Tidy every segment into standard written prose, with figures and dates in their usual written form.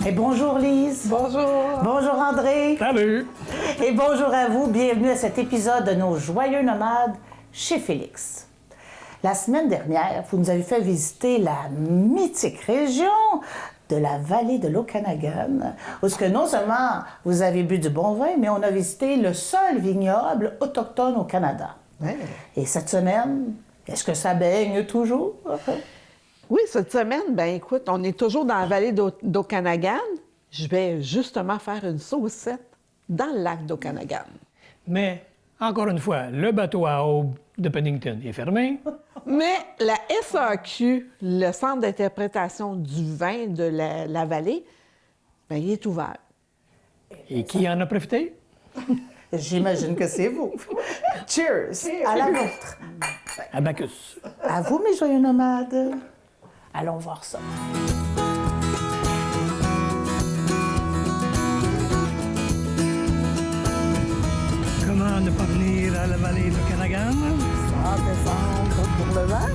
Et bonjour Lise. Bonjour. Bonjour André. Salut. Et bonjour à vous. Bienvenue à cet épisode de nos Joyeux Nomades chez Félix. La semaine dernière, vous nous avez fait visiter la mythique région de la vallée de l'Okanagan, où ce que non seulement vous avez bu du bon vin, mais on a visité le seul vignoble autochtone au Canada. Ouais. Et cette semaine, est-ce que ça baigne toujours? Oui, cette semaine, ben écoute, on est toujours dans la vallée d'Okanagan. Je vais justement faire une saucette dans le lac d'Okanagan. Mais, encore une fois, le bateau à aube de Pennington est fermé. Mais la SAQ, le Centre d'interprétation du vin de la vallée, ben, il est ouvert. Et qui en a profité? J'imagine que c'est vous. Cheers à la vôtre. Abacus. À vous, mes joyeux nomades. Allons voir ça. Comment ne pas venir à la vallée de Canagan? En décembre pour le vin.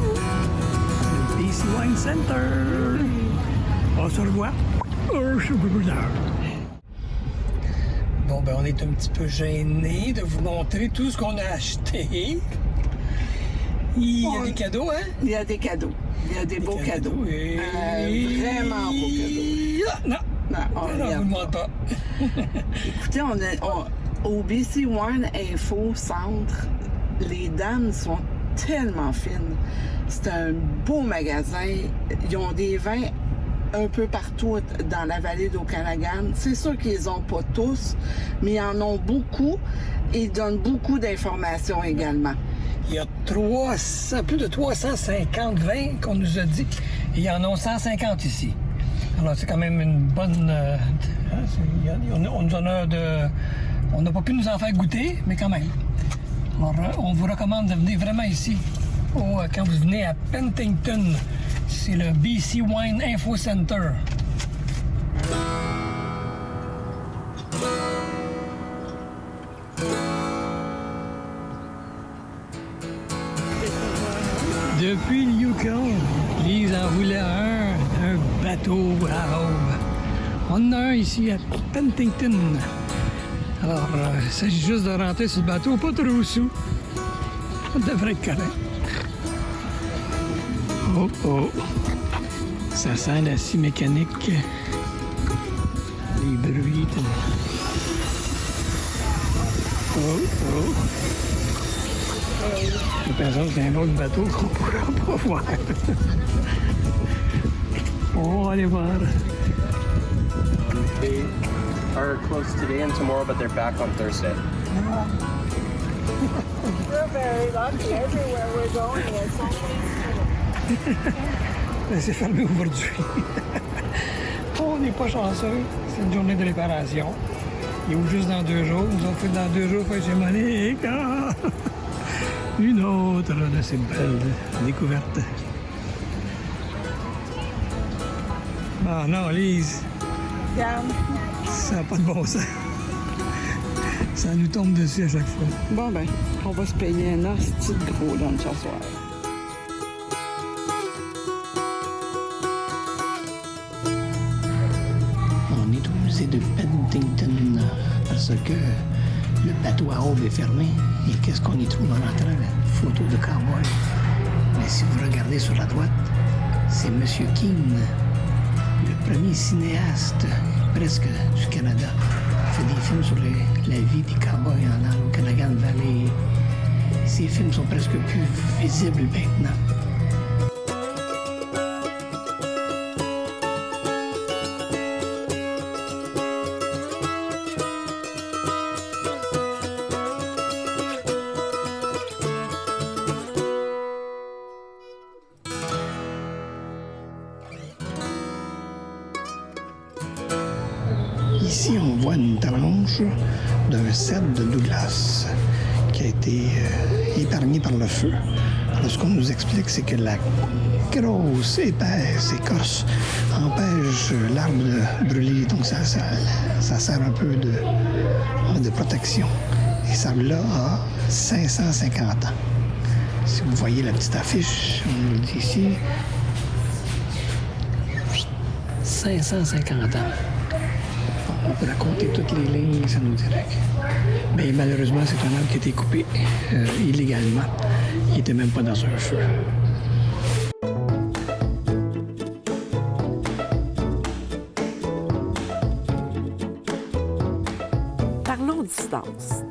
Le BC Wine Center. On se revoit. Bon, ben on est un petit peu gênés de vous montrer tout ce qu'on a acheté. Il y a des cadeaux, hein? Il y a des cadeaux. Il y a des beaux cadeaux. Et... Vraiment beaux cadeaux. Non, Non, on non, je regarde vous demande pas. Écoutez, au BC Wine Info Centre, les dames sont tellement fines. C'est un beau magasin. Ils ont des vins un peu partout dans la vallée d'Okanagan. C'est sûr qu'ils les ont pas tous, mais ils en ont beaucoup et ils donnent beaucoup d'informations également. Il y a plus de 350 vins qu'on nous a dit. Et il y en a 150 ici. Alors, c'est quand même une bonne... on nous en a de... On n'a pas pu nous en faire goûter, mais quand même. Alors, on vous recommande de venir vraiment ici. Quand vous venez à Penticton, c'est le BC Wine Info Center. Depuis le Yukon, Lise en voulait un bateau à aube. On en a un ici à Penticton. Alors, il s'agit juste de rentrer sur le bateau, pas trop sous. Ça devrait être correct. Oh oh! Ça sent la scie mécanique. Les bruits. Oh oh! Je pense qu'il y a un autre bateau qu'on pourra pas voir. On va aller voir. They are closed today and tomorrow, but they're back on Thursday. We're very lucky. Everywhere we're going, it's Ben, c'est fermé aujourd'hui. On n'est pas chanceux. C'est une journée de réparation. Il ouvre juste dans 2 jours. Nous avons fait dans 2 jours, fête chez Monique. Ah! Une autre de ces belles découvertes. Ah non, Lise, ça n'a pas de bon sens. Ça nous tombe dessus à chaque fois. Bon, ben, on va se payer un hostie de gros dans le chassoir. On est au musée de Penticton parce que le bateau à aube est fermé. Et qu'est-ce qu'on y trouve en entrant? Photo de cowboy. Mais si vous regardez sur la droite, c'est M. King, le premier cinéaste presque du Canada. Il fait des films sur la vie des cowboys dans l'Okanagan Valley. Ces films sont presque plus visibles maintenant. Ici, on voit une tranche d'un cèdre de Douglas qui a été épargné par le feu. Alors, ce qu'on nous explique, c'est que la grosse, épaisse écorce empêche l'arbre de brûler. Donc, ça sert un peu de protection. Et cet arbre-là a 550 ans. Si vous voyez la petite affiche, on nous le dit ici, 550 ans. On pourrait compter toutes les lignes, ça nous dirait. Mais malheureusement, c'est un arbre qui a été coupé illégalement. Il n'était même pas dans un feu. Parlons distance.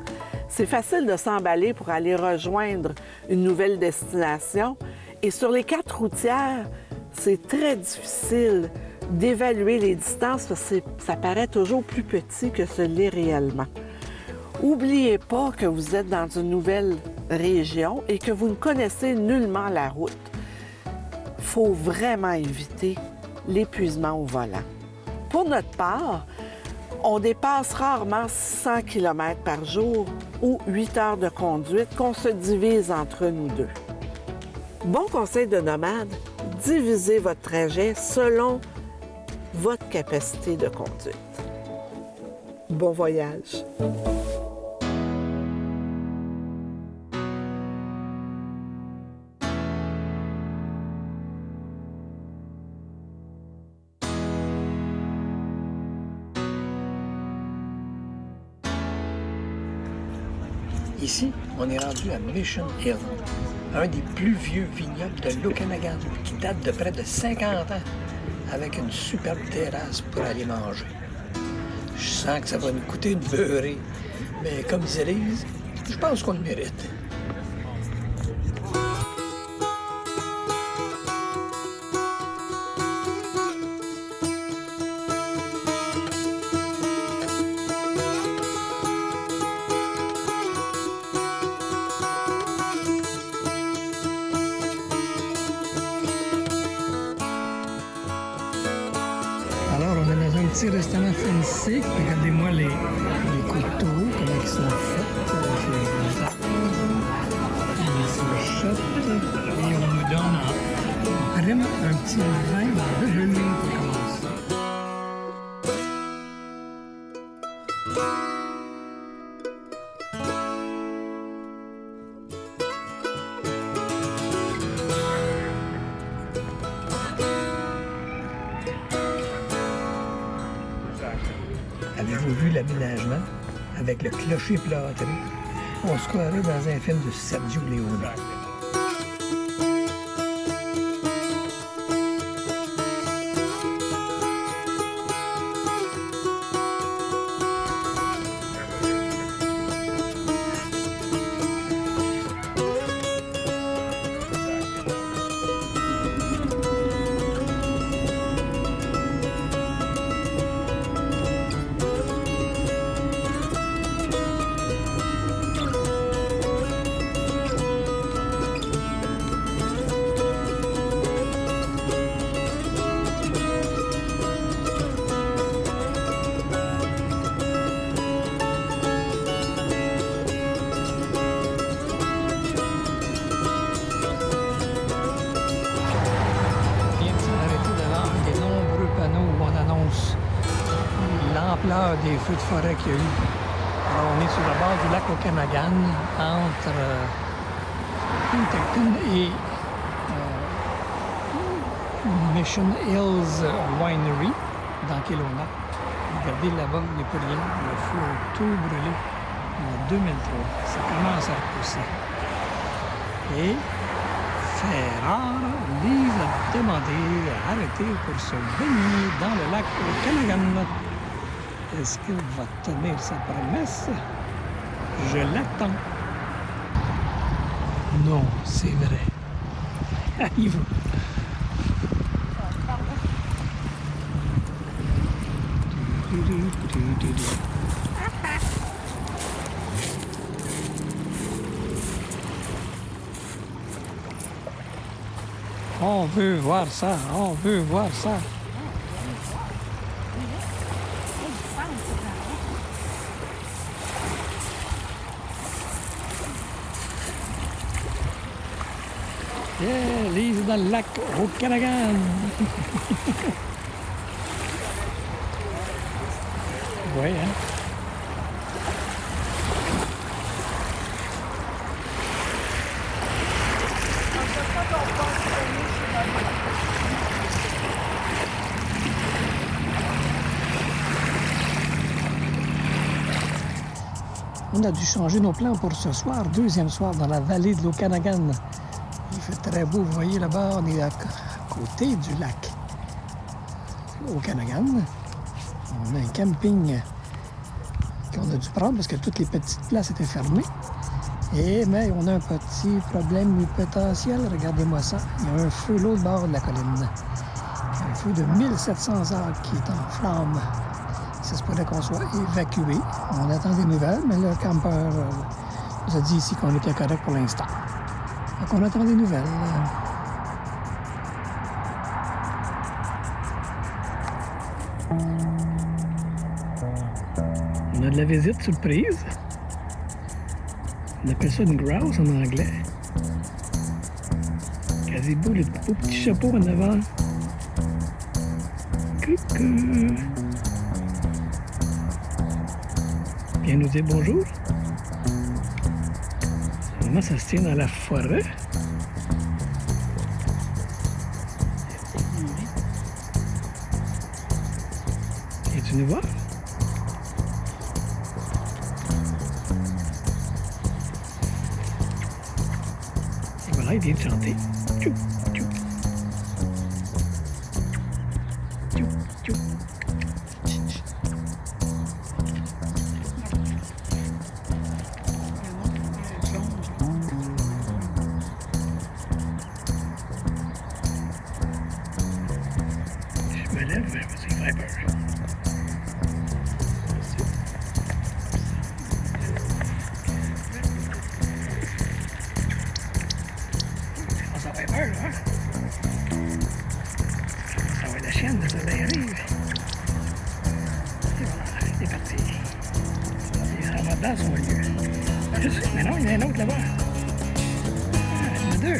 C'est facile de s'emballer pour aller rejoindre une nouvelle destination. Et sur les 4 routières, c'est très difficile d'évaluer les distances parce que ça paraît toujours plus petit que ce l'est réellement. N'oubliez pas que vous êtes dans une nouvelle région et que vous ne connaissez nullement la route. Il faut vraiment éviter l'épuisement au volant. Pour notre part, on dépasse rarement 600 km par jour ou 8 heures de conduite qu'on se divise entre nous deux. Bon conseil de nomade, divisez votre trajet selon votre capacité de conduite. Bon voyage! Ici, on est rendu à Mission Hill, un des plus vieux vignobles de l'Okanagan, qui date de près de 50 ans, avec une superbe terrasse pour aller manger. Je sens que ça va nous coûter une beurrée, mais comme disait Lise, je pense qu'on le mérite. Alors, on est dans un petit restaurant fancy. Regardez-moi les couteaux, comment ils sont faits. Les fourchettes. Et on nous donne vraiment un petit vin de gelée pour commencer. Avez-vous vu l'aménagement avec le clocher plâtré? On se croirait dans un film de Sergio Leone. L'ampleur des feux de forêt qu'il y a eu. Alors, on est sur le bord du lac Okanagan, entre Penticton et Mission Hills Winery, dans Kelowna. Regardez là-bas, il n'y a plus rien. Le feu a tout brûlé en 2003. Ça commence à repousser. Et fait rare, Lise a demandé à arrêter pour se baigner dans le lac Okanagan. Est-ce qu'il va tenir sa promesse? Je l'attends. Non, c'est vrai. Il va. On veut voir ça, on veut voir ça. Yeah, Lise dans le lac Okanagan. Oui, hein? On a dû changer nos plans pour ce soir, deuxième soir, dans la vallée de l'Okanagan. Il fait très beau, vous voyez là-bas, on est à côté du lac Okanagan. On a un camping qu'on a dû prendre parce que toutes les petites places étaient fermées. Mais on a un petit problème potentiel, regardez-moi ça. Il y a un feu l'autre bord de la colline. Un feu de 1700 acres qui est en flammes. Ça se pourrait qu'on soit évacué. On attend des nouvelles, mais le campeur nous a dit ici qu'on était correct pour l'instant. Donc on attend des nouvelles. On a de la visite surprise. On appelle ça une grouse en anglais. Gazebo, le beau petit chapeau en avant. Coucou! Viens nous dire bonjour. Vraiment, ça se tient dans la forêt. Viens-tu nous voir? Et voilà, il vient de chanter. Tchou, tchou. Tchou, tchou. Je me lève, parce qu'il fait peur. Ça fait peur, hein? Ça va être la chienne, ça arrive. Et voilà, il est parti. Il s'en va dans son lieu. Mais non, il y en a un autre là-bas. Ah, il y en a deux.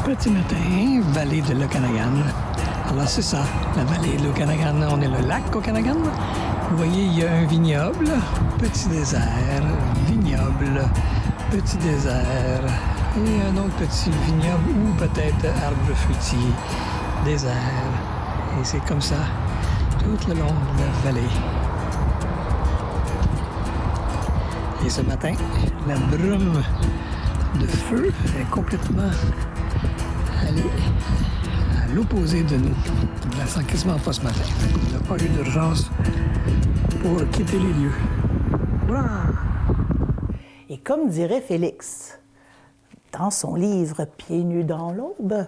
Petit matin, vallée de l'Okanagan. Alors c'est ça, la vallée de l'Okanagan. On est le lac Okanagan. Vous voyez, il y a un vignoble, petit désert, vignoble, petit désert, et un autre petit vignoble ou peut-être arbre fruitier, désert. Et c'est comme ça tout le long de la vallée. Et ce matin, la brume de feu est complètement allée à l'opposé de nous. On la sent quasiment pas ce matin. Il n'y a pas eu d'urgence pour quitter les lieux. Voilà! Et comme dirait Félix, dans son livre « Pieds nus dans l'aube »,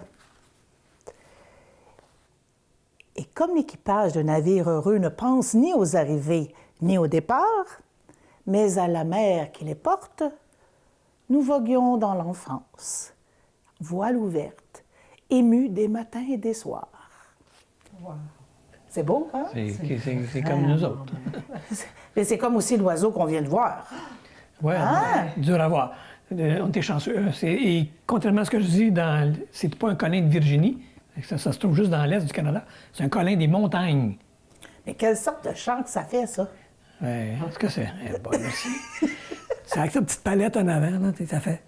et comme l'équipage d'un navire heureux ne pense ni aux arrivées ni au départ, mais à la mer qui les porte, nous voguions dans l'enfance, voile ouverte, émus des matins et des soirs. Wow. C'est beau, hein? C'est comme nous autres. Mais c'est comme aussi l'oiseau qu'on vient de voir. Oui, dur à voir. On était chanceux. Et contrairement à ce que je dis, c'est pas un colin de Virginie. Ça se trouve juste dans l'est du Canada. C'est un colin des montagnes. Mais quelle sorte de chant que ça fait, ça? Oui, en tout cas, c'est bon, merci. C'est avec sa petite palette en avant, là, ça fait...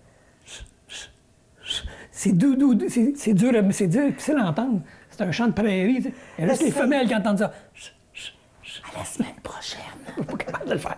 C'est doux, c'est dur, difficile à entendre. C'est un chant de prairie. T'sais. Il y a juste les femelles qui entendent ça. À la semaine prochaine. Je suis pas capable de le faire.